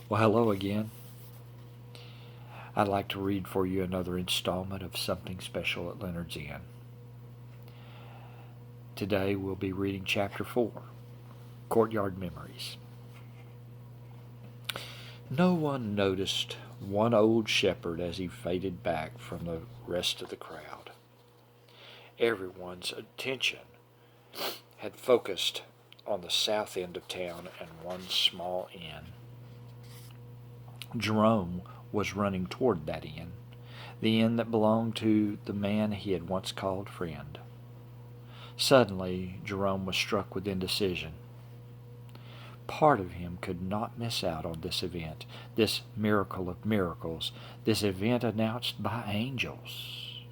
Well, hello again. I'd like to read for you another installment of Something Special at Leonard's Inn. Today we'll be reading Chapter 4, Courtyard Memories. No one noticed one old shepherd as he faded back from the rest of the crowd. Everyone's attention had focused on the south end of town and one small inn. Jerome was running toward that inn, the inn that belonged to the man he had once called friend. Suddenly, Jerome was struck with indecision. Part of him could not miss out on this event, this miracle of miracles, this event announced by angels.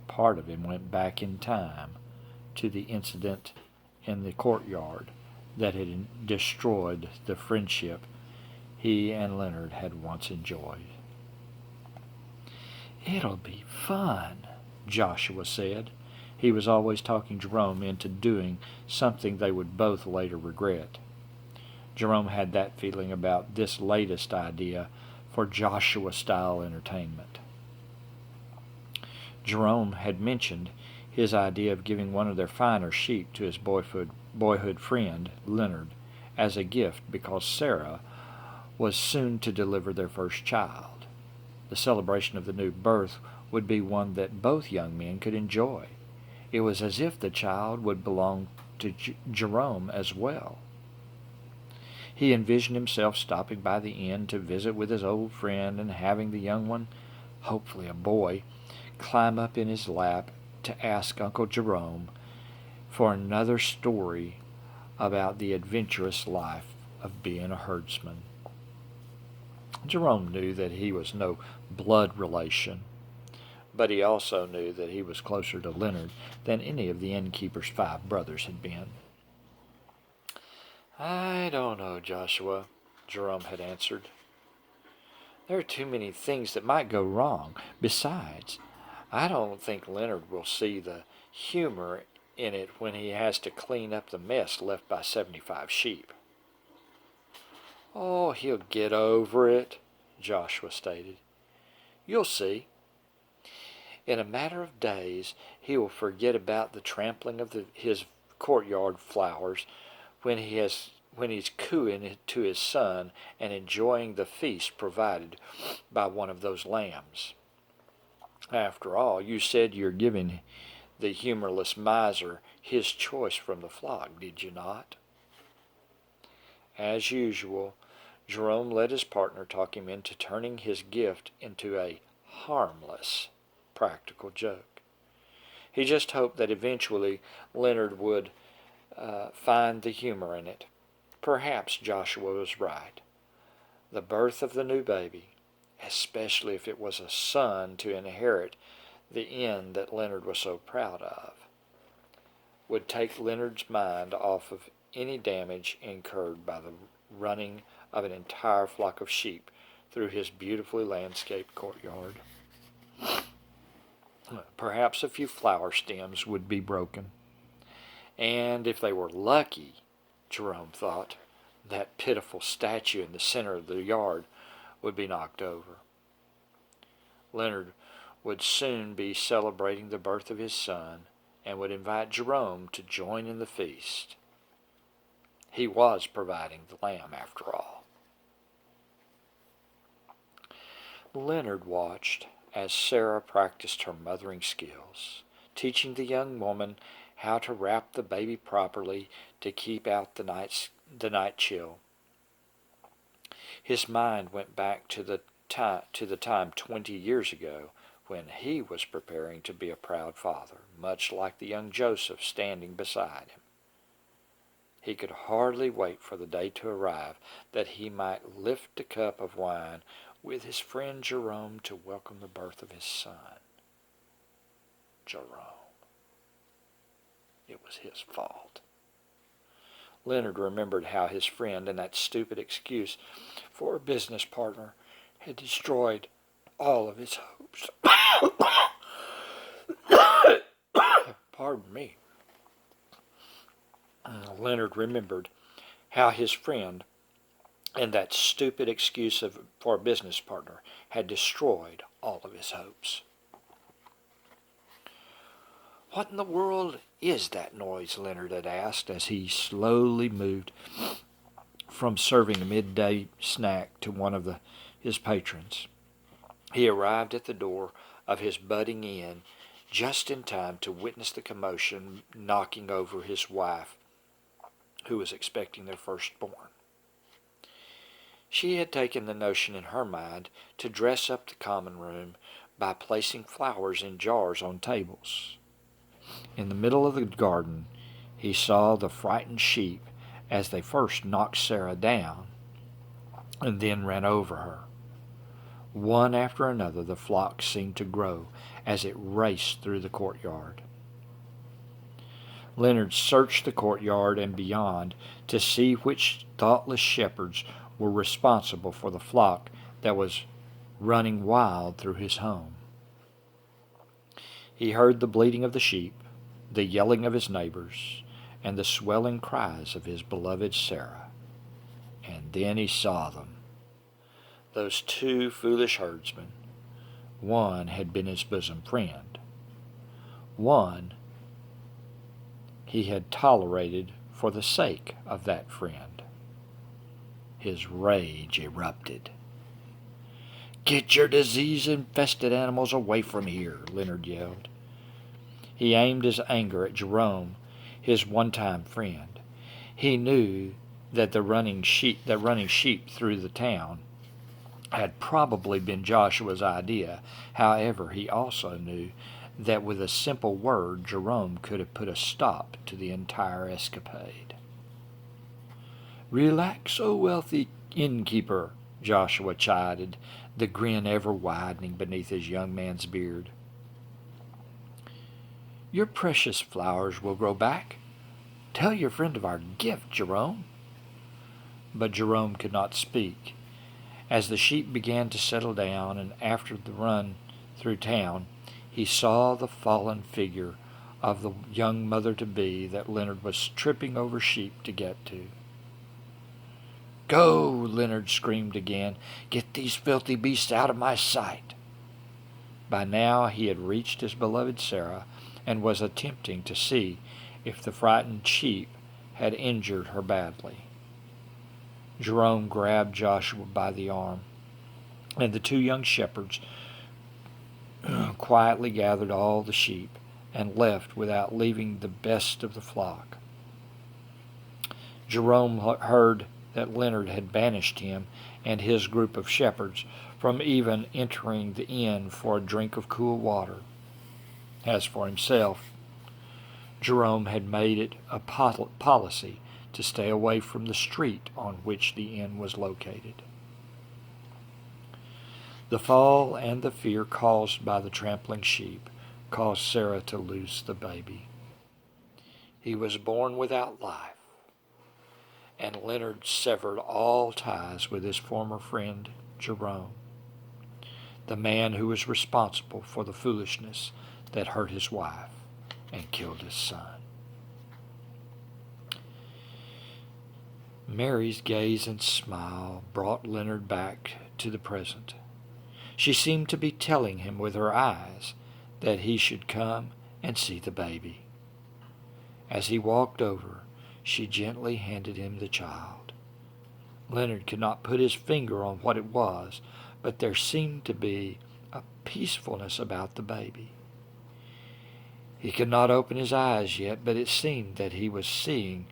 Part of him went back in time to the incident in the courtyard that had destroyed the friendship he and Leonard had once enjoyed. "It'll be fun," Joshua said. He was always talking Jerome into doing something they would both later regret. Jerome had that feeling about this latest idea for Joshua-style entertainment. Jerome had mentioned his idea of giving one of their finer sheep to his boyhood friend, Leonard, as a gift because Sarah was soon to deliver their first child. The celebration of the new birth would be one that both young men could enjoy. It was as if the child would belong to Jerome as well. He envisioned himself stopping by the inn to visit with his old friend and having the young one, hopefully a boy, climb up in his lap to ask Uncle Jerome for another story about the adventurous life of being a herdsman. Jerome knew that he was no blood relation, but he also knew that he was closer to Leonard than any of the innkeeper's 5 brothers had been. "I don't know, Joshua," Jerome had answered. "There are too many things that might go wrong. Besides, I don't think Leonard will see the humor in it when he has to clean up the mess left by 75 sheep." "Oh, he'll get over it," Joshua stated. "You'll see. In a matter of days, he will forget about the trampling of his courtyard flowers when he's cooing to his son and enjoying the feast provided by one of those lambs. After all, you said you're giving the humorless miser his choice from the flock, did you not?" As usual, Jerome let his partner talk him into turning his gift into a harmless practical joke. He just hoped that eventually Leonard would find the humor in it. Perhaps Joshua was right. The birth of the new baby, especially if it was a son to inherit the inn that Leonard was so proud of, would take Leonard's mind off of any damage incurred by the running of an entire flock of sheep through his beautifully landscaped courtyard. Perhaps a few flower stems would be broken. And if they were lucky, Jerome thought, that pitiful statue in the center of the yard would be knocked over. Leonard would soon be celebrating the birth of his son and would invite Jerome to join in the feast. He was providing the lamb, after all. Leonard watched as Sarah practiced her mothering skills, teaching the young woman how to wrap the baby properly to keep out the night chill. His mind went back to the time 20 years ago when he was preparing to be a proud father, much like the young Joseph standing beside him. He could hardly wait for the day to arrive that he might lift a cup of wine with his friend Jerome to welcome the birth of his son. Jerome. It was his fault. Leonard remembered how his friend and that stupid excuse for a business partner had destroyed all of his hopes. Pardon me. Leonard remembered how his friend and that stupid excuse for a business partner had destroyed all of his hopes. "What in the world is that noise?" Leonard had asked as he slowly moved from serving a midday snack to one of his patrons. He arrived at the door of his budding inn just in time to witness the commotion knocking over his wife, who was expecting their firstborn. She had taken the notion in her mind to dress up the common room by placing flowers in jars on tables. In the middle of the garden, he saw the frightened sheep as they first knocked Sarah down and then ran over her. One after another, the flock seemed to grow as it raced through the courtyard. Leonard searched the courtyard and beyond to see which thoughtless shepherds were responsible for the flock that was running wild through his home. He heard the bleating of the sheep, the yelling of his neighbors, and the swelling cries of his beloved Sarah. And then he saw them. Those two foolish herdsmen. One had been his bosom friend. One he had tolerated for the sake of that friend. His rage erupted. "Get your disease-infested animals away from here," Leonard yelled. He aimed his anger at Jerome, his one-time friend. He knew that running sheep through the town had probably been Joshua's idea. However, he also knew that with a simple word, Jerome could have put a stop to the entire escapade. "Relax, O wealthy innkeeper," Joshua chided, the grin ever widening beneath his young man's beard. "Your precious flowers will grow back. Tell your friend of our gift, Jerome." But Jerome could not speak. As the sheep began to settle down, and after the run through town, he saw the fallen figure of the young mother-to-be that Leonard was tripping over sheep to get to. "Go!" Leonard screamed again. "Get these filthy beasts out of my sight." By now he had reached his beloved Sarah and was attempting to see if the frightened sheep had injured her badly. Jerome grabbed Joshua by the arm, and the two young shepherds quietly gathered all the sheep and left without leaving the best of the flock. Jerome heard that Leonard had banished him and his group of shepherds from even entering the inn for a drink of cool water. As for himself, Jerome had made it a policy to stay away from the street on which the inn was located. The fall and the fear caused by the trampling sheep caused Sarah to lose the baby. He was born without life, and Leonard severed all ties with his former friend Jerome, the man who was responsible for the foolishness that hurt his wife and killed his son. Mary's gaze and smile brought Leonard back to the present. She seemed to be telling him with her eyes that he should come and see the baby. As he walked over, she gently handed him the child. Leonard could not put his finger on what it was, but there seemed to be a peacefulness about the baby. He could not open his eyes yet, but it seemed that he was seeing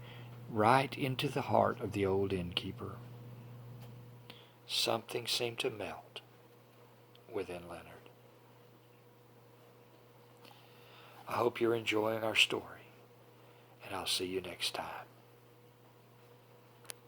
right into the heart of the old innkeeper. Something seemed to melt within Leonard. I hope you're enjoying our story, and I'll see you next time.